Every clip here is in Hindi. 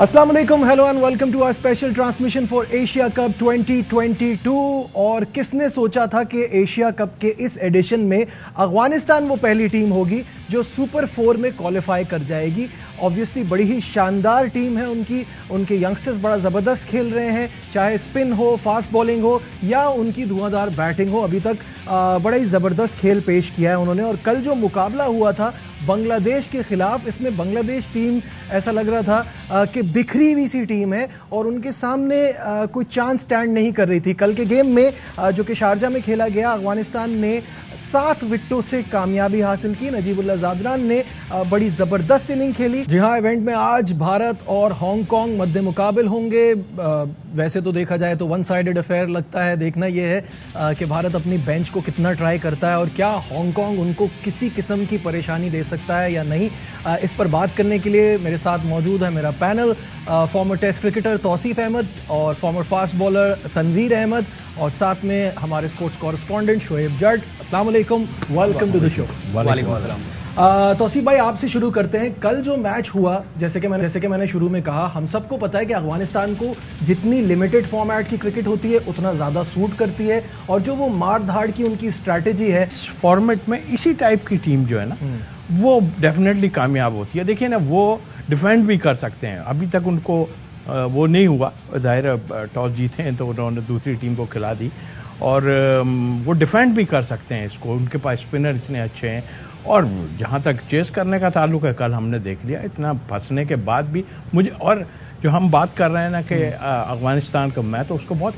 अस्सलाम वालेकुम, hello and welcome to our special transmission for Asia cup 2022। और किसने सोचा था कि एशिया कप के इस एडिशन में अफगानिस्तान वो पहली टीम होगी जो सुपर 4 में क्वालिफाई कर जाएगी। ऑब्वियसली बड़ी ही शानदार टीम है उनके यंगस्टर्स बड़ा ज़बरदस्त खेल रहे हैं, चाहे स्पिन हो, फास्ट बॉलिंग हो या उनकी धुआंधार बैटिंग हो। अभी तक बड़ा ही ज़बरदस्त खेल पेश किया है उन्होंने। और कल जो मुकाबला हुआ था बांग्लादेश के खिलाफ, इसमें बांग्लादेश टीम ऐसा लग रहा था कि बिखरी हुई सी टीम है और उनके सामने कोई चांस स्टैंड नहीं कर रही थी। कल के गेम में जो कि शारजा में खेला गया, अफगानिस्तान ने 7 विकेटों से कामयाबी हासिल की। नजीबुल्लाह ज़ादरान ने बड़ी ज़बरदस्त इनिंग खेली। जी हाँ, इवेंट में आज भारत और हांगकांग मद्दे मुकाबिल होंगे। वैसे तो देखा जाए तो वन साइडेड अफेयर लगता है। देखना यह है कि भारत अपनी बेंच को कितना ट्राई करता है और क्या हांगकांग उनको किसी किस्म की परेशानी दे सकता है या नहीं। इस पर बात करने के लिए मेरे साथ मौजूद है मेरा panel, former test cricketer Tauseef Ahmed और former fast bowler Tanveer Ahmed, और साथ में हमारे स्पोर्ट्स कॉरेस्पॉन्डेंट शोएब जट। अस्सलाम वालेकुम, वेलकम टू द शो। वालेकुम अस्सलाम। तौसीफ भाई, आपसे शुरू करते हैं। कल जो मैच हुआ, जैसे कि मैंने शुरू में कहा, हम सबको पता है कि अफगानिस्तान को जितनी लिमिटेड फॉर्मेट की क्रिकेट होती है उतना ज़्यादा सूट करती है, और जो वो मार धाड़ की उनकी स्ट्रैटेजी है इस फॉर्मेट में इसी टाइप की टीम जो है ना वो डेफिनेटली कामयाब होती है। देखिए ना, वो डिफेंड भी कर सकते हैं। अभी तक उनको वो नहीं हुआ, जाहिर टॉस जीते हैं तो उन्होंने दूसरी टीम को खिला दी, और वो डिफेंड भी कर सकते हैं इसको। उनके पास स्पिनर इतने अच्छे हैं, और जहाँ तक चेस करने का ताल्लुक है, कल हमने देख लिया इतना फंसने के बाद भी मुझे, और जो हम बात कर रहे हैं ना कि अफगानिस्तान का, मैं तो उसको बहुत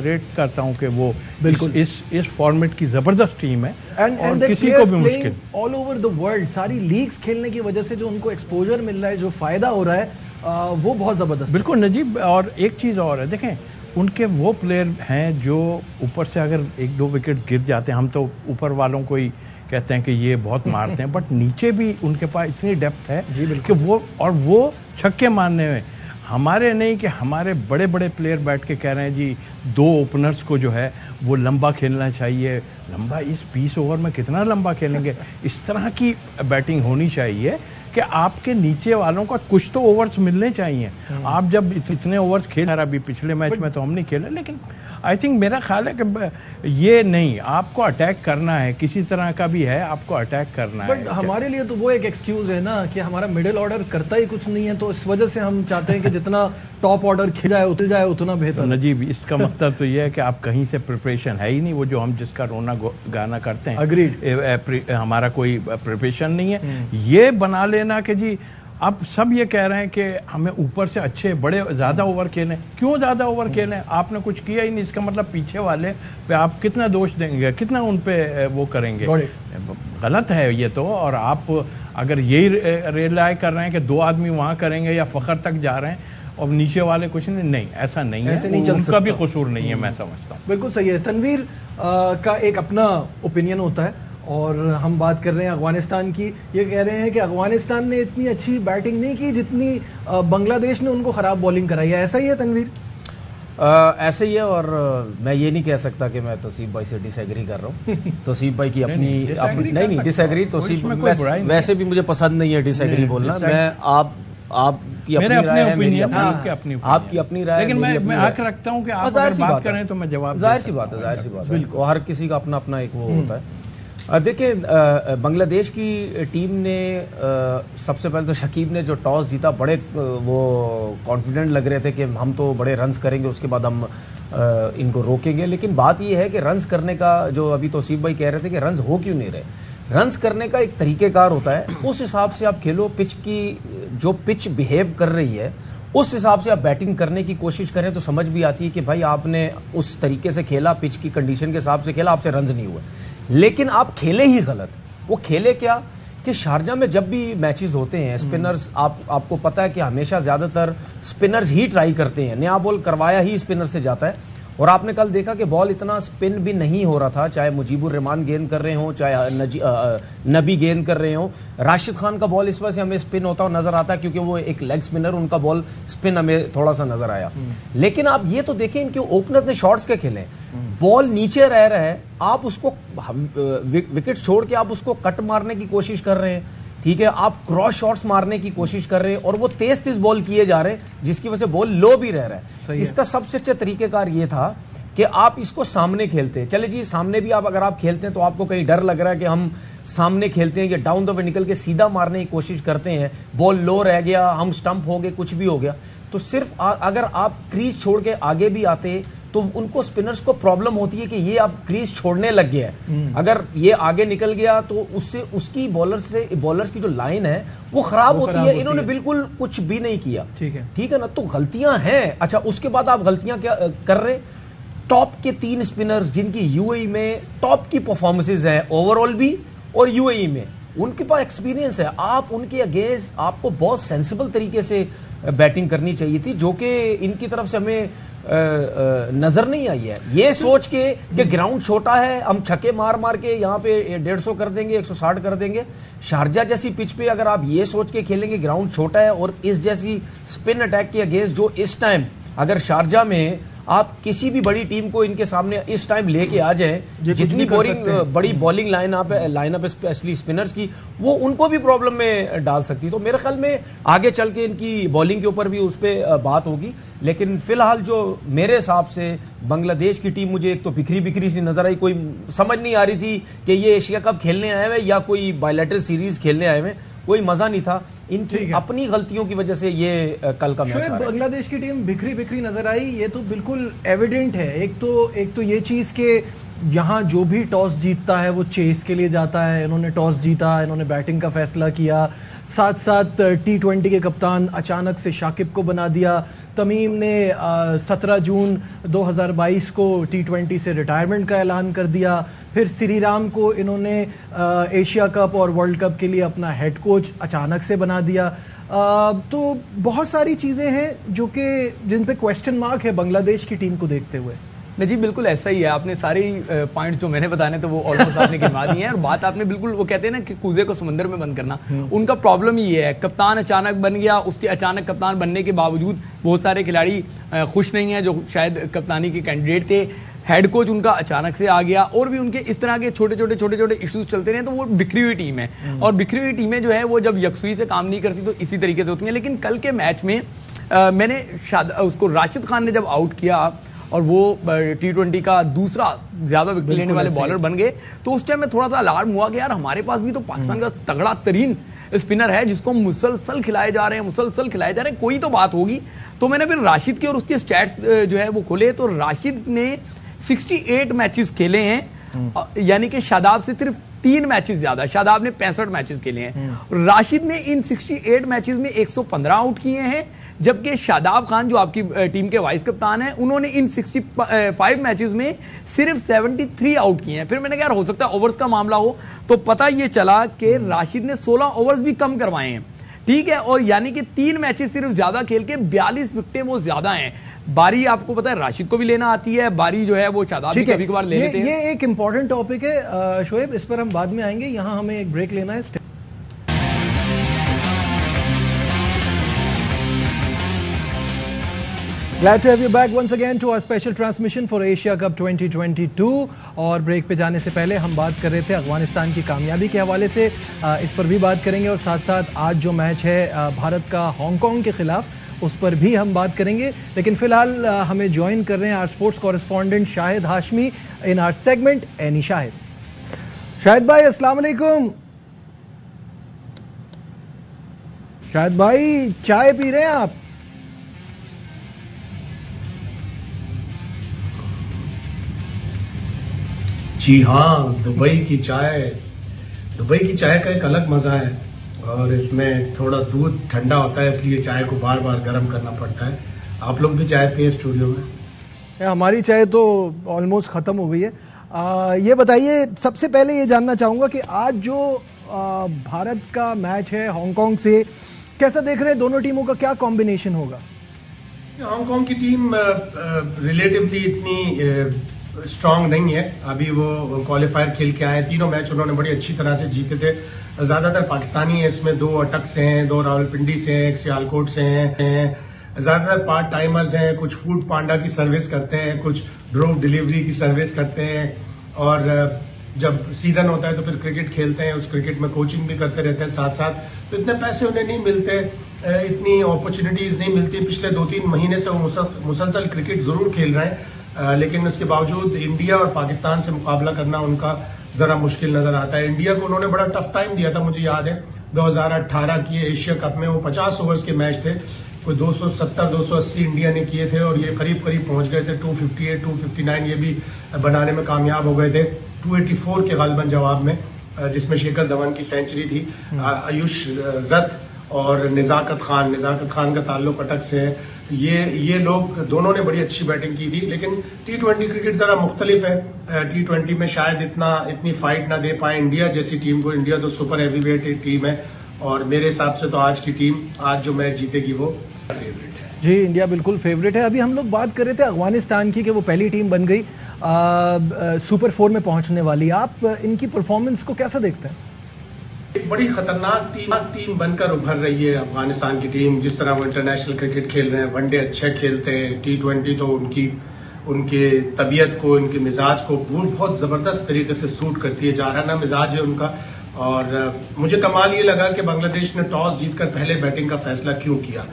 रेट करता हूँ कि वो बिल्कुल इस फॉर्मेट की ज़बरदस्त टीम है और किसी को भी मुश्किल। ऑल ओवर द वर्ल्ड सारी लीग्स खेलने की वजह से जो उनको एक्सपोजर मिल रहा है, जो फ़ायदा हो रहा है, वो बहुत ज़बरदस्त। बिल्कुल नजीब, और एक चीज़ और है, देखें उनके वो प्लेयर हैं जो ऊपर से अगर 1-2 विकेट गिर जाते हैं, हम तो ऊपर वालों को ही कहते हैं कि ये बहुत मारते हैं, बट नीचे भी उनके पास इतनी डेप्थ है कि वो छक्के मारने में हमारे नहीं कि हमारे बड़े बड़े प्लेयर बैठ के कह रहे हैं जी 2 ओपनर्स को जो है वो लंबा खेलना चाहिए। लंबा इस 20 ओवर में कितना लंबा खेलेंगे? इस तरह की बैटिंग होनी चाहिए कि आपके नीचे वालों का कुछ तो ओवर्स मिलने चाहिए। आप जब इतने ओवर्स खेल, अभी पिछले मैच में तो हम नहीं खेले, लेकिन आई थिंक मेरा ख्याल है कि ये नहीं, आपको अटैक करना है, किसी तरह का भी है, आपको अटैक करना है। बट हमारे लिए तो वो एक एक्सक्यूज है ना कि हमारा मिडिल ऑर्डर करता ही कुछ नहीं है, तो इस वजह से हम चाहते हैं कि जितना टॉप ऑर्डर खेल जाए उतना बेहतर। तो नजीब, इसका मतलब तो ये है कि आप कहीं से प्रिपरेशन है ही नहीं, वो जो हम जिसका रोना गाना करते हैं, अग्रीड, हमारा कोई प्रिपरेशन नहीं है। ये बना लेना कि जी अब सब ये कह रहे हैं कि हमें ऊपर से अच्छे बड़े ज़्यादा ओवर खेलें। क्यों ज़्यादा ओवर खेलें? आपने कुछ किया ही नहीं। इसका मतलब पीछे वाले पे आप कितना दोष देंगे, कितना उन पे वो करेंगे? गलत है ये तो। और आप अगर यही रियलाइज कर रहे हैं कि 2 आदमी वहाँ करेंगे या फ़खर तक जा रहे हैं और नीचे वाले कुछ नहीं, ऐसा नहीं है, उनका भी कसूर नहीं है, मैं समझता हूँ। बिल्कुल सही है। तनवीर का एक अपना ओपिनियन होता है, और हम बात कर रहे हैं अफगानिस्तान की। ये कह रहे हैं कि अफगानिस्तान ने इतनी अच्छी बैटिंग नहीं की जितनी बांग्लादेश ने उनको खराब बॉलिंग कराई है। ऐसा ही है तनवीर? ऐसे ही है, और मैं ये नहीं कह सकता कि मैं तौसीफ भाई से डिसएग्री कर रहा हूँ। तौसीफ भाई की अपनी नहीं डिसएग्री, तौसीफ वैसे भी मुझे पसंद नहीं है डिसएग्री बोलना। मैं आपकी अपनी राय है, मेरी आपकी अपनी राय, लेकिन मैं हक रखता हूँ कि आप अगर बात करें तो मैं जवाब। जाहिर सी बात है, बिल्कुल हर किसी का अपना अपना एक वो होता है। देखिए, बांग्लादेश की टीम ने सबसे पहले तो शकीब ने जो टॉस जीता, बड़े वो कॉन्फिडेंट लग रहे थे कि हम तो बड़े रन्स करेंगे, उसके बाद हम इनको रोकेंगे। लेकिन बात यह है कि रन्स करने का, जो अभी तौसीफ भाई कह रहे थे कि रन्स हो क्यों नहीं रहे, रन्स करने का एक तरीकेकार होता है। उस हिसाब से आप खेलो, पिच की जो पिच बिहेव कर रही है उस हिसाब से आप बैटिंग करने की कोशिश करें तो समझ भी आती है कि भाई आपने उस तरीके से खेला, पिच की कंडीशन के हिसाब से खेला, आपसे रन्स नहीं हुए। लेकिन आप खेले ही गलत। वो खेले क्या कि शारजा में जब भी मैचेस होते हैं, स्पिनर्स आपको पता है कि हमेशा ज्यादातर स्पिनर्स ही ट्राई करते हैं, नया बॉल करवाया ही स्पिनर से जाता है। और आपने कल देखा कि बॉल इतना स्पिन भी नहीं हो रहा था, चाहे मुजीबुर रहमान गेंद कर रहे हो, चाहे नबी गेंद कर रहे हो। राशिद खान का बॉल इस वजह से हमें स्पिन होता हुआ नजर आता है क्योंकि वो एक लेग स्पिनर, उनका बॉल स्पिन हमें थोड़ा सा नजर आया। लेकिन आप ये तो देखें, इनके ओपनर ने शॉट्स के खेले, बॉल नीचे रह रहा है, आप उसको विकेट छोड़ के आप उसको कट मारने की कोशिश कर रहे हैं। ठीक है, आप क्रॉस शॉट्स मारने की कोशिश कर रहे हैं और वो तेज तेज बॉल किए जा रहे हैं जिसकी वजह से बॉल लो भी रह रहा है। इसका सबसे अच्छा तरीकेकार ये था कि आप इसको सामने खेलते हैं। चले जी, सामने भी आप अगर आप खेलते हैं तो आपको कहीं डर लग रहा है कि हम सामने खेलते हैं या डाउन द वे निकल के सीधा मारने की कोशिश करते हैं, बॉल लो रह गया, हम स्टंप हो गए, कुछ भी हो गया, तो सिर्फ अगर आप क्रीज छोड़ के आगे भी आते तो उनको स्पिनर्स को प्रॉब्लम होती है कि ये अब क्रीज छोड़ने लग गया है। अगर ये आगे निकल गया तो उससे उसकी बॉलर्स की जो लाइन है वो खराब होती है। इन्होंने बिल्कुल कुछ भी नहीं किया। ठीक है ना, तो गलतियां हैं। अच्छा, उसके बाद आप गलतियां क्या कर रहे? टॉप के 3 स्पिनर्स जिनकी यूएई में टॉप की परफॉर्मेंसेज है, ओवरऑल भी और यूएई में, उनके पास एक्सपीरियंस है। आप उनके अगेंस्ट आपको बहुत सेंसिबल तरीके से बैटिंग करनी चाहिए थी, जो कि इनकी तरफ से हमें नजर नहीं आई है। ये सोच के कि ग्राउंड छोटा है, हम छक्के मार मार के यहाँ पे 150 कर देंगे, 160 कर देंगे। शारजा जैसी पिच पे अगर आप ये सोच के खेलेंगे ग्राउंड छोटा है और इस जैसी स्पिन अटैक के अगेंस्ट, जो इस टाइम अगर शारजा में आप किसी भी बड़ी टीम को इनके सामने इस टाइम लेके आ जाए, जितनी बड़ी बॉलिंग लाइनअप स्पेशली स्पिनर्स की, वो उनको भी प्रॉब्लम में डाल सकती है। तो मेरे ख्याल में आगे चल के इनकी बॉलिंग के ऊपर भी उस पर बात होगी। लेकिन फिलहाल जो मेरे हिसाब से बांग्लादेश की टीम मुझे एक तो बिखरी सी नजर आई, कोई समझ नहीं आ रही थी कि ये एशिया कप खेलने आए हुए या कोई बायलैटरल सीरीज खेलने आए हुए, कोई मजा नहीं था। इनकी अपनी गलतियों की वजह से ये कल का मैच बांग्लादेश की टीम बिखरी नजर आई, ये तो बिल्कुल एविडेंट है। एक तो ये चीज के यहाँ जो भी टॉस जीतता है वो चेस के लिए जाता है। इन्होंने टॉस जीता, इन्होंने बैटिंग का फैसला किया, साथ साथ T20 के कप्तान अचानक से शाकिब को बना दिया। तमीम ने 17 जून 2022 को T20 से रिटायरमेंट का ऐलान कर दिया। फिर श्रीराम को इन्होंने एशिया कप और वर्ल्ड कप के लिए अपना हेड कोच अचानक से बना दिया। तो बहुत सारी चीज़ें हैं जो कि जिन पे क्वेश्चन मार्क है बांग्लादेश की टीम को देखते हुए। नहीं जी, बिल्कुल ऐसा ही है। आपने सारे पॉइंट्स जो मैंने बताने थे वो ऑलमोस्ट आपने गिनवा दिए हैं। और बात आपने बिल्कुल, वो कहते हैं ना कि कूजे को समंदर में बंद करना, उनका प्रॉब्लम ये है। कप्तान अचानक बन गया, उसके अचानक कप्तान बनने के बावजूद बहुत सारे खिलाड़ी खुश नहीं है जो शायद कप्तानी के कैंडिडेट थे। हेड कोच उनका अचानक से आ गया और भी उनके इस तरह के छोटे छोटे इश्यूज चलते रहे। तो वो बिखरी हुई टीम है और बिखरी हुई टीमें जो है वो जब यकसुई से काम नहीं करती तो इसी तरीके से होती हैं। लेकिन कल के मैच में मैंने उसको राशिद खान ने जब आउट किया और वो T20 का दूसरा ज्यादा विकेट लेने वाले बॉलर बन गए, तो उस टाइम में थोड़ा सा अलार्म हुआ कि यार हमारे पास भी तो पाकिस्तान का तगड़ा तरीन स्पिनर है जिसको मुसलसल खिलाए जा रहे हैं, कोई तो बात होगी। तो मैंने फिर राशिद के और उसके स्टैट्स जो है वो खोले, तो राशिद ने 68 मैचेस खेले हैं, यानी कि शादाब से सिर्फ 3 मैचेस ज्यादा। शादाब ने 65 मैचेस खेले हैं। राशिद ने इन 68 मैचेस में 115 आउट किए हैं, जबकि शादाब खान जो आपकी टीम के वाइस कप्तान हैं, उन्होंने इन 65 मैचेस में सिर्फ 73 आउट किए हैं। फिर मैंने कहा यार हो सकता है ओवर्स का मामला हो, तो पता ये चला कि राशिद ने 16 ओवर्स भी कम करवाए हैं। ठीक है, और यानी कि 3 मैचेस सिर्फ ज्यादा खेल के 42 विकेटें वो ज्यादा हैं। बारी आपको पता है राशिद को भी लेना आती है, बारी जो है वो शादाब भी कभी कभार ले लेते हैं। ये एक इंपॉर्टेंट टॉपिक है शोएब, इस पर हम बाद में आएंगे। यहां हमें एक ब्रेक लेना है। Glad to have you back once again to our special transmission for Asia Cup 2022। और ब्रेक पे जाने से पहले हम बात कर रहे थे अफगानिस्तान की कामयाबी के हवाले से, इस पर भी बात करेंगे और साथ साथ आज जो मैच है भारत का हांगकांग के खिलाफ उस पर भी हम बात करेंगे। लेकिन फिलहाल हमें ज्वाइन कर रहे हैं our sports correspondent Shahid Hashmi in our segment एनी शाहिद। शाहिद भाई अस्सलाम वालेकुम। शाहिद भाई चाय पी रहे हैं आप? जी हाँ, दुबई की चाय का एक अलग मजा है और इसमें थोड़ा दूध ठंडा होता है, इसलिए चाय को बार बार गर्म करना पड़ता है। आप लोग भी चाय पिए स्टूडियो में? हमारी चाय तो ऑलमोस्ट खत्म हो गई है। ये बताइए, सबसे पहले ये जानना चाहूंगा कि आज जो भारत का मैच है हांगकांग से, कैसा देख रहे हैं? दोनों टीमों का क्या कॉम्बिनेशन होगा? हांगकांग की टीम रिलेटिवली इतनी स्ट्रांग नहीं है। अभी वो क्वालिफायर खेल के आए, तीनों मैच उन्होंने बड़ी अच्छी तरह से जीते थे। ज्यादातर पाकिस्तानी है इसमें, 2 अटक से हैं, 2 रावलपिंडी से हैं, 1 सियालकोट से हैं। ज्यादातर पार्ट टाइमर्स हैं, कुछ फूड पांडा की सर्विस करते हैं, कुछ ड्रोव डिलीवरी की सर्विस करते हैं और जब सीजन होता है तो फिर क्रिकेट खेलते हैं, उस क्रिकेट में कोचिंग भी करते रहते हैं साथ साथ, तो इतने पैसे उन्हें नहीं मिलते, इतनी अपॉर्चुनिटीज नहीं मिलती। पिछले 2-3 महीने से वो मुसलसल क्रिकेट जरूर खेल रहे हैं, लेकिन उसके बावजूद इंडिया और पाकिस्तान से मुकाबला करना उनका जरा मुश्किल नजर आता है। इंडिया को उन्होंने बड़ा टफ टाइम दिया था, मुझे याद है 2018 की एशिया कप में वो 50 ओवर्स के मैच थे, कोई 270-280 इंडिया ने किए थे और ये करीब करीब पहुंच गए थे 258, 259 ये भी बनाने में कामयाब हो गए थे 284 के गालिबन जवाब में, जिसमें शिखर धवन की सेंचुरी थी। आयुष रथ और निजाकत खान का ताल्लुक अटक से है। ये लोग दोनों ने बड़ी अच्छी बैटिंग की थी, लेकिन T20 क्रिकेट जरा मुख्तलिफ है। T20 में शायद इतनी फाइट ना दे पाए इंडिया जैसी टीम को। इंडिया तो सुपर हैवीवेट टीम है और मेरे हिसाब से तो आज की टीम आज जो मैच जीतेगी वो फेवरेट है। जी, इंडिया बिल्कुल फेवरेट है। अभी हम लोग बात कर रहे थे अफगानिस्तान की कि वो पहली टीम बन गई सुपर 4 में पहुंचने वाली। आप इनकी परफॉर्मेंस को कैसा देखते हैं? एक बड़ी खतरनाक टीम बनकर उभर रही है अफगानिस्तान की टीम। जिस तरह वो इंटरनेशनल क्रिकेट खेल रहे हैं, वनडे अच्छे खेलते हैं, T20 तो उनके तबीयत को, उनके मिजाज को बहुत जबरदस्त तरीके से सूट करती है। जाराना मिजाज है उनका। और मुझे कमाल ये लगा कि बांग्लादेश ने टॉस जीतकर पहले बैटिंग का फैसला क्यों किया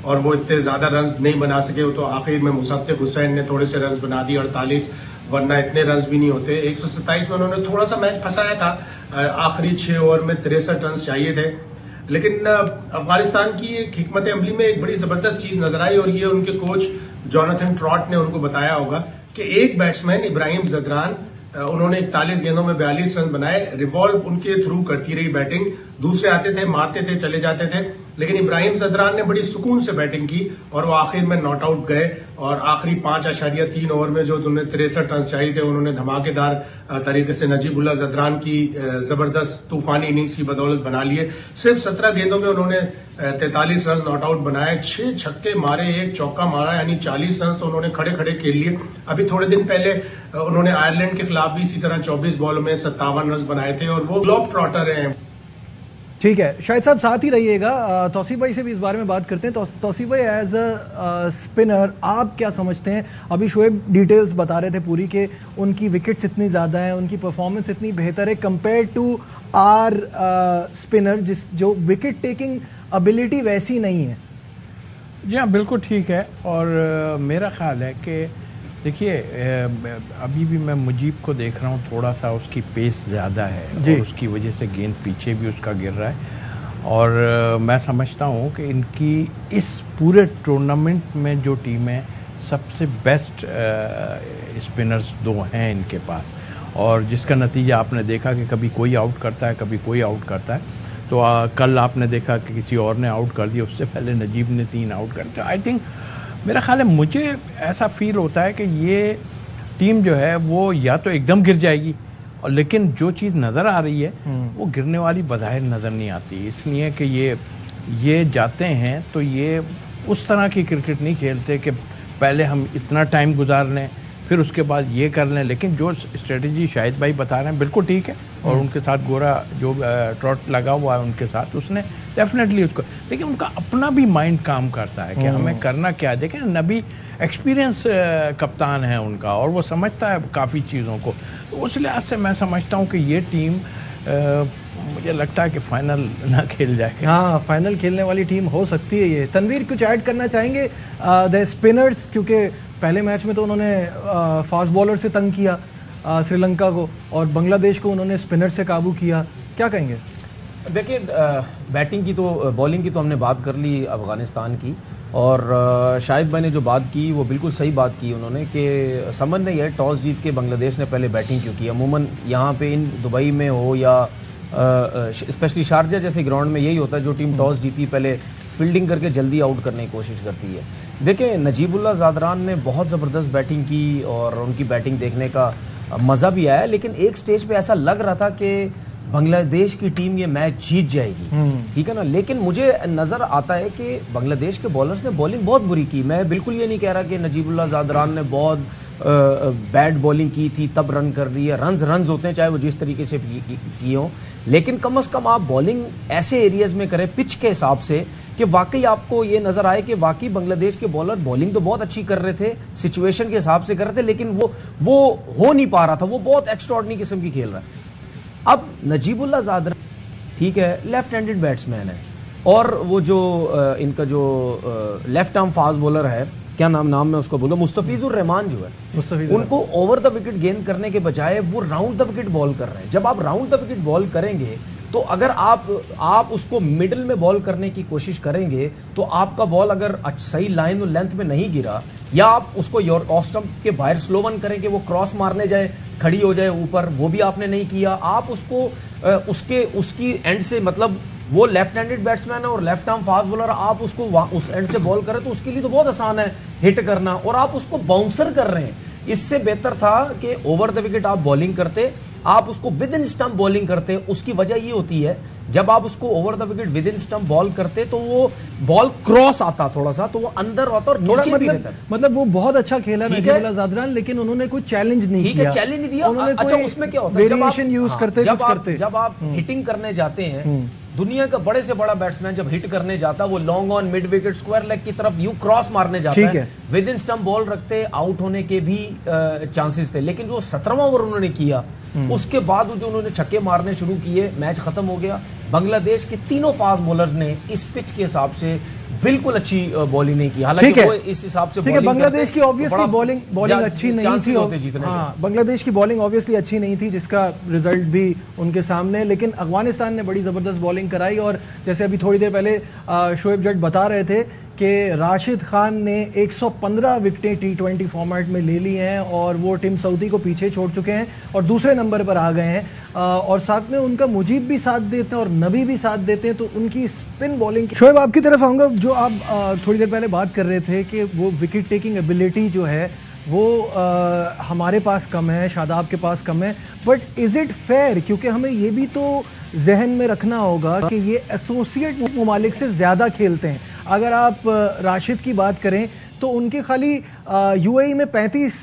और वो इतने ज्यादा रन नहीं बना सके। वो तो आखिर में मुसद्दिक हुसैन ने थोड़े से रन बना दिए 48, वरना इतने रन भी नहीं होते। 127 में उन्होंने थोड़ा सा मैच फंसाया था, आखिरी 6 ओवर में 63 रन चाहिए थे। लेकिन अफगानिस्तान की एक हिकमत अमली में एक बड़ी जबरदस्त चीज नजर आई और ये उनके कोच जोनाथन ट्रॉट ने उनको बताया होगा कि एक बैट्समैन इब्राहिम जदरान, उन्होंने 41 गेंदों में 42 रन बनाए। रिवॉल्व उनके थ्रू करती रही बैटिंग, दूसरे आते थे, मारते थे, चले जाते थे, लेकिन इब्राहिम जदरान ने बड़ी सुकून से बैटिंग की और वो आखिर में नॉट आउट गए। और आखिरी 5.3 ओवर में जो उन्हें 63 रन चाहिए थे, उन्होंने धमाकेदार तरीके से नजीबुल्लाह जदरान की जबरदस्त तूफानी इनिंग्स की बदौलत बना लिए। सिर्फ 17 गेंदों में उन्होंने 43 रन नॉट आउट बनाए, 6 छक्के मारे, 1 चौका मारा, यानी 40 रन तो उन्होंने खड़े खड़े खेल लिए। अभी थोड़े दिन पहले उन्होंने आयरलैंड के खिलाफ भी इसी तरह 24 बॉलों में 57 रन बनाए थे और वो ग्लोब ट्रॉटर हैं। ठीक है, शायद साहब साथ ही रहिएगा, तौसीफ भाई से भी इस बारे में बात करते हैं। तौसीफ भाई, एज अ स्पिनर आप क्या समझते हैं? अभी शोएब डिटेल्स बता रहे थे पूरी के उनकी विकेट्स इतनी ज्यादा हैं, उनकी परफॉर्मेंस इतनी बेहतर है कंपेयर टू आर स्पिनर जो विकेट टेकिंग एबिलिटी वैसी नहीं है। जी हाँ, बिल्कुल ठीक है। और मेरा ख्याल है कि देखिए अभी भी मैं मुजीब को देख रहा हूँ, थोड़ा सा उसकी पेस ज़्यादा है और उसकी वजह से गेंद पीछे भी उसका गिर रहा है। और मैं समझता हूँ कि इनकी इस पूरे टूर्नामेंट में जो टीम है सबसे बेस्ट स्पिनर्स 2 हैं इनके पास, और जिसका नतीजा आपने देखा कि कभी कोई आउट करता है, कभी कोई आउट करता है। तो कल आपने देखा कि किसी और ने आउट कर दिया, उससे पहले नजीब ने 3 आउट कर दिया। आई थिंक मेरा ख्याल है, मुझे ऐसा फील होता है कि ये टीम जो है वो या तो एकदम गिर जाएगी, और लेकिन जो चीज़ नज़र आ रही है वो गिरने वाली बज़ाहिर नज़र नहीं आती, इसलिए कि ये जाते हैं तो ये उस तरह की क्रिकेट नहीं खेलते कि पहले हम इतना टाइम गुजार लें फिर उसके बाद ये कर लें। लेकिन जो स्ट्रेटजी शाहिद भाई बता रहे हैं बिल्कुल ठीक है, और उनके साथ गोरा जो ट्रॉट लगा हुआ है उनके साथ, उसने डेफिनेटली उसको, देखिए उनका अपना भी माइंड काम करता है कि हमें करना क्या है। देखें नबी एक्सपीरियंस कप्तान है उनका और वो समझता है काफ़ी चीज़ों को, तो उस लिहाज से मैं समझता हूँ कि ये टीम मुझे लगता है कि फाइनल ना खेल जाएगी। हाँ, फाइनल खेलने वाली टीम हो सकती है ये। तनवीर कुछ ऐड करना चाहेंगे द स्पिनर्स, क्योंकि पहले मैच में तो उन्होंने फास्ट बॉलर से तंग किया श्रीलंका को और बांग्लादेश को उन्होंने स्पिनर से काबू किया, क्या कहेंगे? देखिए बैटिंग की तो, बॉलिंग की तो हमने बात कर ली अफगानिस्तान की, और शाहिद भाई ने जो बात की वो बिल्कुल सही बात की उन्होंने कि समझ नहीं है टॉस जीत के बांग्लादेश ने पहले बैटिंग क्यों की। अमूमन यहाँ पे इन दुबई में हो या स्पेशली शारजा जैसे ग्राउंड में यही होता है, जो टीम टॉस जीती पहले फील्डिंग करके जल्दी आउट करने की कोशिश करती है। देखिए नजीबुल्लाह ज़ादरान ने बहुत ज़बरदस्त बैटिंग की और उनकी बैटिंग देखने का मज़ा भी आया, लेकिन एक स्टेज पे ऐसा लग रहा था कि बांग्लादेश की टीम ये मैच जीत जाएगी, ठीक है ना। लेकिन मुझे नज़र आता है कि बांग्लादेश के बॉलर्स ने बॉलिंग बहुत बुरी की। मैं बिल्कुल ये नहीं कह रहा कि नजीबुल्लाह ज़ादरान ने बहुत बैड बॉलिंग की थी तब रन कर रही है, रन्स होते हैं चाहे वो जिस तरीके से किए हों, लेकिन कम से कम आप बॉलिंग ऐसे एरियाज में करें पिच के हिसाब से कि वाकई आपको ये नजर आए कि वाकई बांग्लादेश के बॉलर बॉलिंग तो बहुत अच्छी कर रहे थे, सिचुएशन के हिसाब से कर रहे थे, लेकिन वो हो नहीं पा रहा था, वो बहुत एक्स्ट्राऑर्डिनरी किस्म की खेल रहा है। अब नजीबुल्लाह ज़ादरा ठीक है, लेफ्ट हैंडेड बैट्समैन है, और वो जो इनका जो लेफ्ट आर्म फास्ट बॉलर है, क्या नाम मैं उसको बोलूँ, मुस्तफिजुर रहमान जो है, उनको ओवर द विकेट गेंद करने के बजाय वो राउंड द विकेट बॉल कर रहे हैं। जब आप राउंड द विकेट बॉल करेंगे तो अगर आप उसको मिडिल में बॉल करने की कोशिश करेंगे तो आपका बॉल अगर सही लाइन और लेंथ में नहीं गिरा, या आप उसको ऑफ स्टंप के बाहर स्लो वन करेंगे, वो क्रॉस मारने जाए, खड़ी हो जाए ऊपर, वो भी आपने नहीं किया। आप उसको उसकी एंड से, मतलब वो लेफ्ट हैंडेड बैट्समैन है और लेफ्ट आर्म फास्ट बॉलर, आप उसको उस एंड से बॉल करें तो उसके लिए तो बहुत आसान है हिट करना, और आप उसको बाउंसर कर रहे हैं। इससे बेहतर था कि ओवर द विकेट आप बॉलिंग करते, आप उसको विद इन स्टंप बॉलिंग करते। उसकी वजह ये होती है, जब आप उसको over the wicket with in stump ball करते तो वो बॉल क्रॉस आता थोड़ा सा, तो वो अंदर आता और नीचे भी रहता। मतलब वो बहुत अच्छा खेला नजीबुल्लाह ज़ादरान, लेकिन उन्होंने कोई चैलेंज नहीं किया। चैलेंज नहीं दिया। अच्छा, उसमें क्या होता है, जब आप हिटिंग करने जाते हैं, दुनिया का बड़े से बड़ा बैट्समैन जब हिट करने जाता है, वो long on mid wicket square leg की तरफ यूं क्रॉस मारने जाता है, विद इन स्टंप बॉल रखते, आउट होने के भी चांसेस थे। लेकिन जो 17वां ओवर उन्होंने किया, उसके बाद जो उन्होंने छक्के मारने शुरू किए, मैच खत्म हो गया। बांग्लादेश के तीनों फास्ट बॉलर्स ने इस पिच के हिसाब से बिल्कुल अच्छी बॉलिंग नहीं की। हालांकि वो इस हिसाब से बॉलिंग बांग्लादेश की ऑब्वियसली बॉलिंग अच्छी नहीं थी। हाँ, बांग्लादेश की बॉलिंग ऑब्वियसली अच्छी नहीं थी, जिसका रिजल्ट भी उनके सामने। लेकिन अफगानिस्तान ने बड़ी जबरदस्त बॉलिंग कराई, और जैसे अभी थोड़ी देर पहले शोएब जट बता रहे थे कि राशिद खान ने 115 विकेटें T20 फॉर्मेट में ले ली हैं, और वो टीम सऊदी को पीछे छोड़ चुके हैं और दूसरे नंबर पर आ गए हैं। और साथ में उनका मुजीब भी साथ देते हैं और नबी भी साथ देते हैं, तो उनकी स्पिन बॉलिंग। शोएब, आपकी तरफ आऊँगा। जो आप थोड़ी देर पहले बात कर रहे थे कि वो विकेट टेकिंग एबिलिटी जो है वो हमारे पास कम है, शादाब के पास कम है, बट इज़ इट फेयर? क्योंकि हमें ये भी तो जहन में रखना होगा कि ये एसोसिएट ममालिक से ज़्यादा खेलते हैं। अगर आप राशिद की बात करें तो उनके खाली यूएई में 35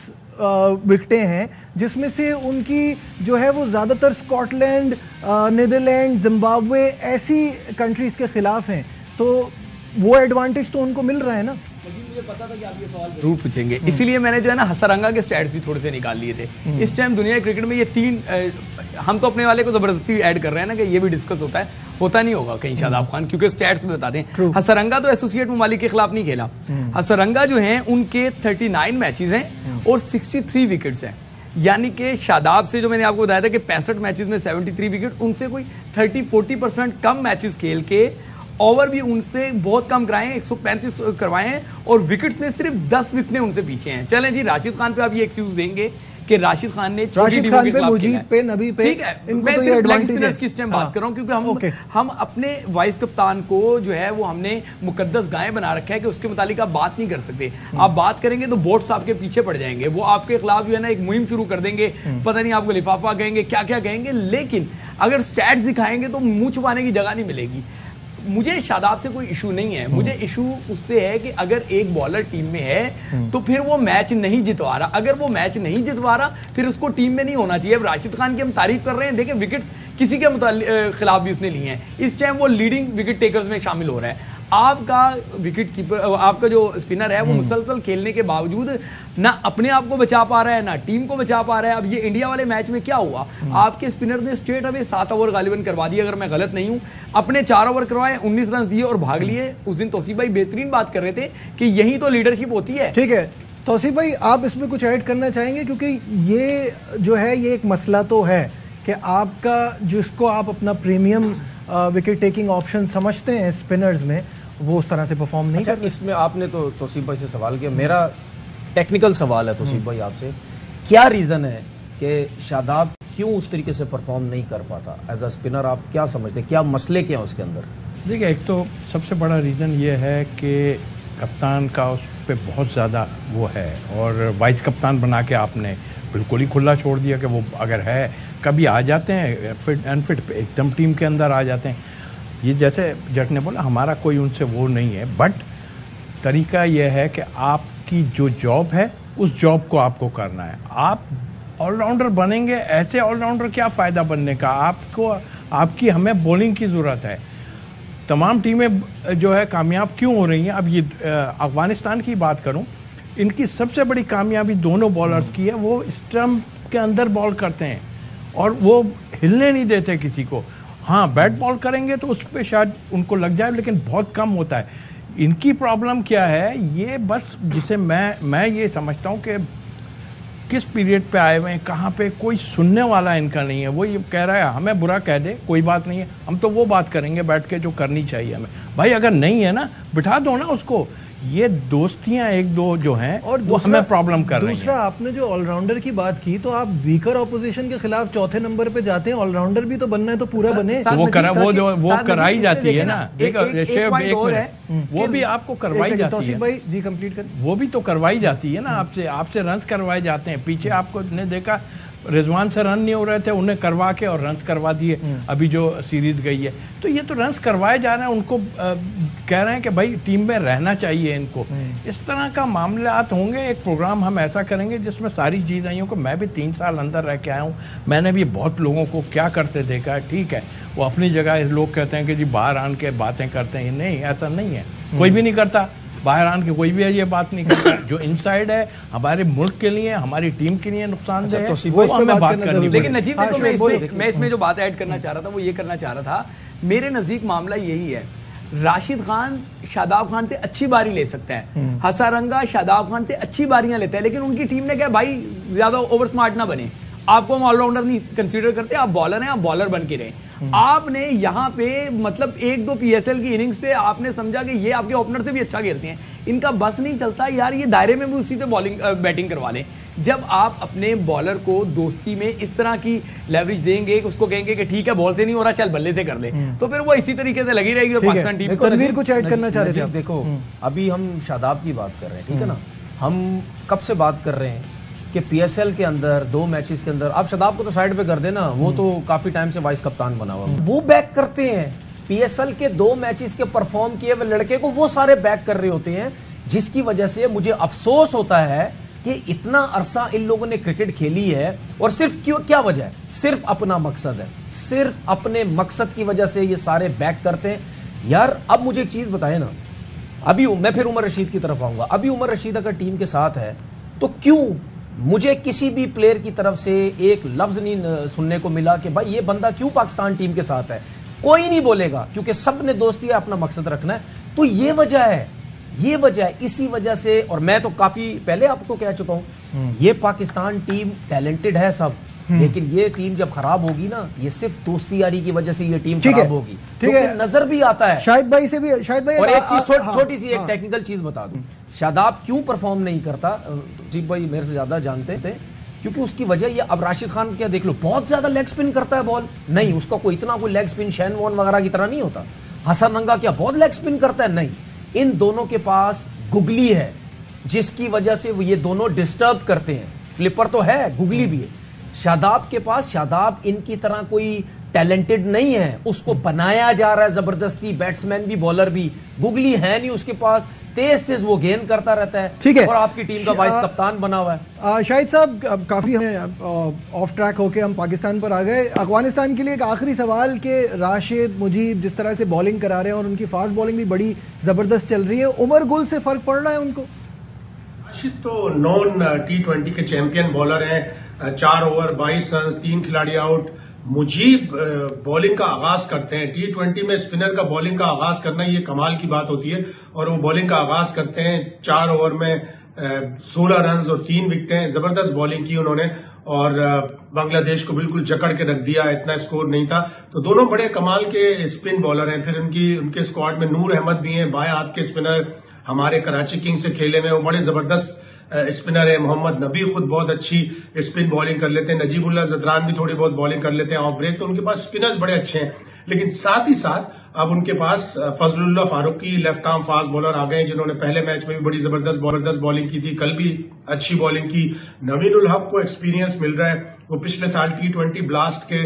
विकेटें हैं, जिसमें से उनकी जो है वो ज़्यादातर स्कॉटलैंड, नीदरलैंड, जिम्बाब्वे ऐसी कंट्रीज़ के खिलाफ हैं, तो वो एडवांटेज तो उनको मिल रहा है ना। मुझे पता था कि आप ये सवाल जरूर पूछेंगे, इसीलिए मैंने जो है ना हसरंगा के स्टैट्स भी थोड़े से निकाल लिए थे। इस टाइम दुनिया क्रिकेट में ये तीन, हम तो अपने वाले को जबरदस्ती ऐड कर रहे हैं ना कि ये भी डिस्कस होता नहीं होगा कहीं शादाब खान, क्योंकि स्टैट्स में बता दें। हसरंगा तो एसोसिएट ममालिक के खिलाफ नहीं खेला। हसरंगा जो है उनके 39 मैचेस हैं और 63 विकेट्स हैं, यानी कि शादाब से जो मैंने आपको बताया था कि 65 मैचेस में 73 विकेट, उनसे कोई 30-40% कम मैचेस खेल के ओवर भी उनसे बहुत कम कराए हैं, 135 करवाए हैं, और विकेट्स में सिर्फ 10 विकेटें उनसे पीछे हैं। चलें जी, राशिद खान पे आप ये एक्सक्यूज देंगे कि राशिद खान ने छोटी टीमों के खिलाफ खेला है, नबी पे, ठीक है। मैं सिर्फ लेग स्पिनर्स की इस टाइम बात कर रहा हूं, क्योंकि हम अपने वाइस कप्तान को जो है वो हमने मुकद्दस गाय बना रखा है कि उसके मुतालिक आप बात नहीं कर सकते। आप बात करेंगे तो बोर्ड साहब के पीछे पड़ जाएंगे, वो आपके खिलाफ जो है ना एक मुहिम शुरू कर देंगे, पता नहीं आपको लिफाफा कहेंगे, क्या क्या कहेंगे। लेकिन अगर स्टैट्स दिखाएंगे तो मुंह छुपाने की जगह नहीं मिलेगी। मुझे शादाब से कोई इशू नहीं है, मुझे इशू उससे है कि अगर एक बॉलर टीम में है तो फिर वो मैच नहीं जितवा रहा। अगर वो मैच नहीं जितवा रहा फिर उसको टीम में नहीं होना चाहिए। अब राशिद खान की हम तारीफ कर रहे हैं, देखें विकेट्स किसी के खिलाफ भी उसने लिए हैं, इस टाइम वो लीडिंग विकेट टेकर्स में शामिल हो रहा है। आपका विकेट कीपर, आपका जो स्पिनर है वो मुसलसल खेलने के बावजूद ना अपने आप को बचा पा रहा है ना टीम को बचा पा रहा है। अब ये इंडिया वाले मैच में क्या हुआ, आपके स्पिनर ने स्ट्रेट अवे 7 ओवर गालिबन करवा दिए, अगर मैं गलत नहीं हूं। अपने 4 ओवर करवाए, 19 रन दिए और भाग लिए। उस दिन तौसीफ भाई बेहतरीन बात कर रहे थे कि यही तो लीडरशिप होती है। ठीक है तौसीफ भाई, आप इसमें कुछ ऐड करना चाहेंगे? क्योंकि ये जो है ये एक मसला तो है कि आपका जिसको आप अपना प्रीमियम विकेट टेकिंग ऑप्शन समझते हैं स्पिनर्स में, वो उस तरह से परफॉर्म नहीं कर। इसमें आपने तो तौसीफ भाई से सवाल किया, मेरा टेक्निकल सवाल है तौसीफ भाई आपसे, क्या रीजन है कि शादाब क्यों उस तरीके से परफॉर्म नहीं कर पाता एज अ स्पिनर? आप क्या समझते हैं, क्या मसले क्या हैं उसके अंदर? देखिए, एक तो सबसे बड़ा रीज़न ये है कि कप्तान का उस पर बहुत ज़्यादा वो है, और वाइस कप्तान बना के आपने बिल्कुल ही खुला छोड़ दिया कि वो अगर है कभी आ जाते हैं फिट अनफिट एकदम टीम के अंदर आ जाते हैं। ये जैसे जट ने बोला, हमारा कोई उनसे वो नहीं है, बट तरीका यह है कि आपकी जो जॉब है उस जॉब को आपको करना है। आप ऑलराउंडर बनेंगे, ऐसे ऑलराउंडर क्या फ़ायदा बनने का, आपको आपकी हमें बॉलिंग की ज़रूरत है। तमाम टीमें जो है कामयाब क्यों हो रही हैं। अब ये अफगानिस्तान की बात करूं, इनकी सबसे बड़ी कामयाबी दोनों बॉलर्स की है, वो स्टंप के अंदर बॉल करते हैं और वो हिलने नहीं देते किसी को। हाँ, बैट बॉल करेंगे तो उस पर शायद उनको लग जाए, लेकिन बहुत कम होता है। इनकी प्रॉब्लम क्या है, ये बस जिसे मैं ये समझता हूँ कि किस पीरियड पे आए हुए हैं, कहाँ पे, कोई सुनने वाला इनका नहीं है। वो ये कह रहा है हमें बुरा कह दे कोई बात नहीं है, हम तो वो बात करेंगे बैठ के जो करनी चाहिए हमें। भाई अगर नहीं है ना, बिठा दो ना उसको। ये दोस्तियां एक दो जो हैं और वो हमें प्रॉब्लम कर रही हैं। दूसरा, आपने जो ऑलराउंडर की बात की, तो आप वीकर ऑपोजिशन के खिलाफ चौथे नंबर पे जाते हैं। ऑलराउंडर भी तो बनना है तो पूरा बने। वो कराई जाती है ना। वो भी आपको करवाई जाती है भाई जी, कंप्लीट कर। वो भी तो करवाई जाती है ना, आपसे रन करवाए जाते हैं। पीछे आपको ने देखा रिजवान से रन नहीं हो रहे थे, उन्हें करवा के और रन्स करवा दिए अभी जो सीरीज गई है। तो ये तो रन्स करवाए जा रहे हैं, उनको कह रहे हैं कि भाई टीम में रहना चाहिए इनको। इस तरह का मामलात होंगे। एक प्रोग्राम हम ऐसा करेंगे जिसमें सारी चीज़ आई हो कि मैं भी 3 साल अंदर रह के आया हूँ, मैंने भी बहुत लोगों को क्या करते देखा है। ठीक है, वो अपनी जगह लोग कहते हैं कि जी बाहर आन के बातें करते हैं, नहीं ऐसा नहीं है, कोई भी नहीं करता। बाहर आन के कोई भी ये बात नहीं करता। जो इनसाइड है हमारे मुल्क के लिए, हमारी टीम के लिए नुकसानदेह है, वो हमें बात करनी। लेकिन नजीब देखो, मैं इसमें जो बात ऐड करना चाह रहा था वो ये करना चाह रहा था, मेरे नजदीक मामला यही है। राशिद खान शादाब खान से अच्छी बारी ले सकता है, हसारंगा शादाब खान से अच्छी बारियां लेता है, लेकिन उनकी टीम ने कहा भाई ज्यादा ओवर स्मार्ट ना बने, आपको हम ऑलराउंडर नहीं कंसीडर करते, आप बॉलर हैं, आप बॉलर बन के रहे। आपने यहाँ पे मतलब 1-2 पीएसएल की इनिंग्स पे आपने समझा कि ये आपके ओपनर से भी अच्छा खेलते हैं, इनका बस नहीं चलता यार, ये दायरे में भी उसी से बैटिंग करवा लें। जब आप अपने बॉलर को दोस्ती में इस तरह की लेवरेज देंगे, उसको कहेंगे कि ठीक है बॉल से नहीं हो रहा, चल बल्ले से कर ले, तो फिर वो इसी तरीके से लगी रहेगी पाकिस्तान टीम। तनवीर कुछ ऐड करना चाह रहे थे? देखो अभी हम शादाब की बात कर रहे हैं, ठीक है ना, हम कब से बात कर रहे हैं कि पीएसएल के अंदर 2 मैचेस के अंदर, आप शादाब को तो साइड पे कर देना, वो तो काफी टाइम से वाइस कप्तान बना हुआ, वो बैक करते हैं। पीएसएल के 2 मैचेस के परफॉर्म किए हुए लड़के को वो सारे बैक कर रहे होते हैं, जिसकी वजह से मुझे अफसोस होता है कि इतना अरसा इन लोगों ने क्रिकेट खेली है और सिर्फ क्यों, क्या वजह है, सिर्फ अपना मकसद है, सिर्फ अपने मकसद की वजह से ये सारे बैक करते हैं। यार अब मुझे एक चीज बताए ना, अभी मैं फिर उमर रशीद की तरफ आऊंगा। अभी उमर रशीद अगर टीम के साथ है तो क्यों मुझे किसी भी प्लेयर की तरफ से एक लफ्ज नहीं सुनने को मिला कि भाई ये बंदा क्यों पाकिस्तान टीम के साथ है? कोई नहीं बोलेगा, क्योंकि सब ने दोस्ती है, अपना मकसद रखना है। तो ये वजह है, ये वजह है। इसी वजह से, और मैं तो काफी पहले आपको कह चुका हूं, ये पाकिस्तान टीम टैलेंटेड है सब, लेकिन ये टीम जब खराब होगी ना, ये सिर्फ दोस्ती यारी की वजह से ये टीम खराब होगी, ठीक है, नजर भी आता है। शाहिद भाई से भी, शाहिद भाई, और एक चीज छोटी सी एक टेक्निकल चीज बता दूं, शादाब क्यों परफॉर्म नहीं करता, जीत भाई मेरे से ज्यादा जानते थे, क्योंकि उसकी वजह ये, अब राशिद खान क्या देख लो, बहुत ज्यादा लेग स्पिन करता है बॉल, नहीं उसका कोई इतना कोई लेग स्पिन शैन वॉन वगैरह की तरह नहीं होता। हसरंगा क्या बहुत लेग स्पिन करता है? नहीं, इन दोनों के पास गुगली है, जिसकी वजह से वो ये दोनों डिस्टर्ब करते हैं। फ्लिपर तो है, गुगली भी है। शादाब के पास, शादाब इनकी तरह कोई टैलेंटेड नहीं है, उसको बनाया जा रहा है जबरदस्ती, बैट्समैन भी बॉलर भी, गुगली है नहीं उसके पास, तेज तेज वो गेंद करता रहता है, ठीक है, और आपकी टीम का वाइस कप्तान बना हुआ है। शाहिद साहब, काफी ऑफ ट्रैक होके हम पाकिस्तान पर आ गए। अफगानिस्तान के लिए एक आखिरी सवाल कि राशिद मुजीब जिस तरह से बॉलिंग करा रहे हैं और उनकी फास्ट बॉलिंग भी बड़ी जबरदस्त चल रही है, उमर गुल से फर्क पड़ रहा है उनको? राशिद तो नॉन T20 के चैंपियन बॉलर हैं, 4 ओवर 22 रन, 3 खिलाड़ी आउट। मुजीब बॉलिंग का आगाज करते हैं, T20 में स्पिनर का बॉलिंग का आगाज करना ये कमाल की बात होती है, और वो बॉलिंग का आगाज करते हैं 4 ओवर में 16 रन और 3 विकेटें, जबरदस्त बॉलिंग की उन्होंने, और बांग्लादेश को बिल्कुल जकड़ के रख दिया, इतना स्कोर नहीं था। तो दोनों बड़े कमाल के स्पिन बॉलर हैं। फिर उनके स्क्वाड में नूर अहमद भी हैं, बाएं हाथ के स्पिनर, हमारे कराची किंग से खेले में वो बड़े जबरदस्त स्पिनर है। मोहम्मद नबी खुद बहुत अच्छी स्पिन बॉलिंग कर लेते हैं, नजीबुल्लाह जदरान भी थोड़ी बहुत बॉलिंग कर लेते हैं ऑफ ब्रेक, तो उनके पास स्पिनर्स बड़े अच्छे हैं। लेकिन साथ ही साथ अब उनके पास Fazlullah Farooqi left arm fast bowler आ गए हैं, जिन्होंने पहले मैच में भी बड़ी जबरदस्त बॉलिंग की थी, कल भी अच्छी बॉलिंग की। नवीन उल हक को एक्सपीरियंस मिल रहा है, वो पिछले साल T20 ब्लास्ट के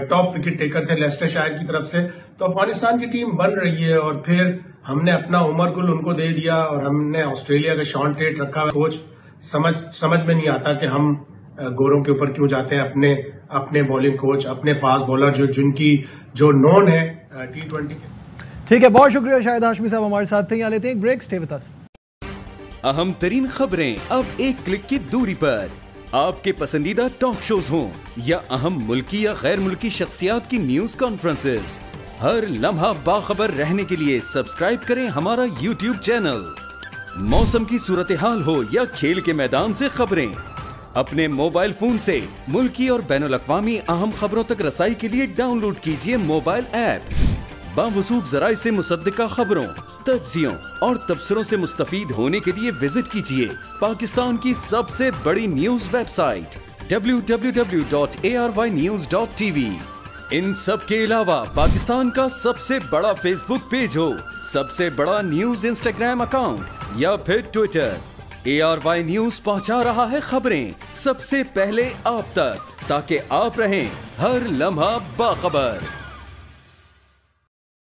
टॉप विकेट टेकर थे लेस्टरशायर की तरफ से। तो अफगानिस्तान की टीम बन रही है, और फिर हमने अपना उमर गुल उनको दे दिया, और हमने ऑस्ट्रेलिया का शॉन टेट रखा। कोच समझ में नहीं आता कि हम गोरों के ऊपर क्यों जाते हैं, अपने बॉलिंग कोच, अपने फास्ट बॉलर जिनकी जो नॉन है T20 के। ठीक है, बहुत शुक्रिया शाहिद हाशमी साहब हमारे साथ थे। यहाँ लेते हैं एक ब्रेक, स्टे विद अस। अहम तरीन खबरें अब एक क्लिक की दूरी पर। आपके पसंदीदा टॉक शोज हों या अहम मुल्की या गैर मुल्की शख्सियात की न्यूज कॉन्फ्रेंसेस, हर लम्हा बाखबर रहने के लिए सब्सक्राइब करें हमारा YouTube चैनल। मौसम की सूरत हाल हो या खेल के मैदान से खबरें, अपने मोबाइल फोन से मुल्की और बैनुल-अक़वामी अहम खबरों तक रसाई के लिए डाउनलोड कीजिए मोबाइल ऐप। बावसूख ज़राए से मुसद्दिका खबरों, तज्ज़ियों और तबसरों से मुस्तफ़ीद होने के लिए विजिट कीजिए पाकिस्तान की सबसे बड़ी न्यूज वेबसाइट www.arYnews.tv। इन सब के अलावा पाकिस्तान का सबसे बड़ा फेसबुक पेज हो, सबसे बड़ा न्यूज इंस्टाग्राम अकाउंट या फिर ट्विटर, ARY न्यूज पहुंचा रहा है खबरें सबसे पहले आप तक, ताकि आप रहें हर लम्हा बाखबर।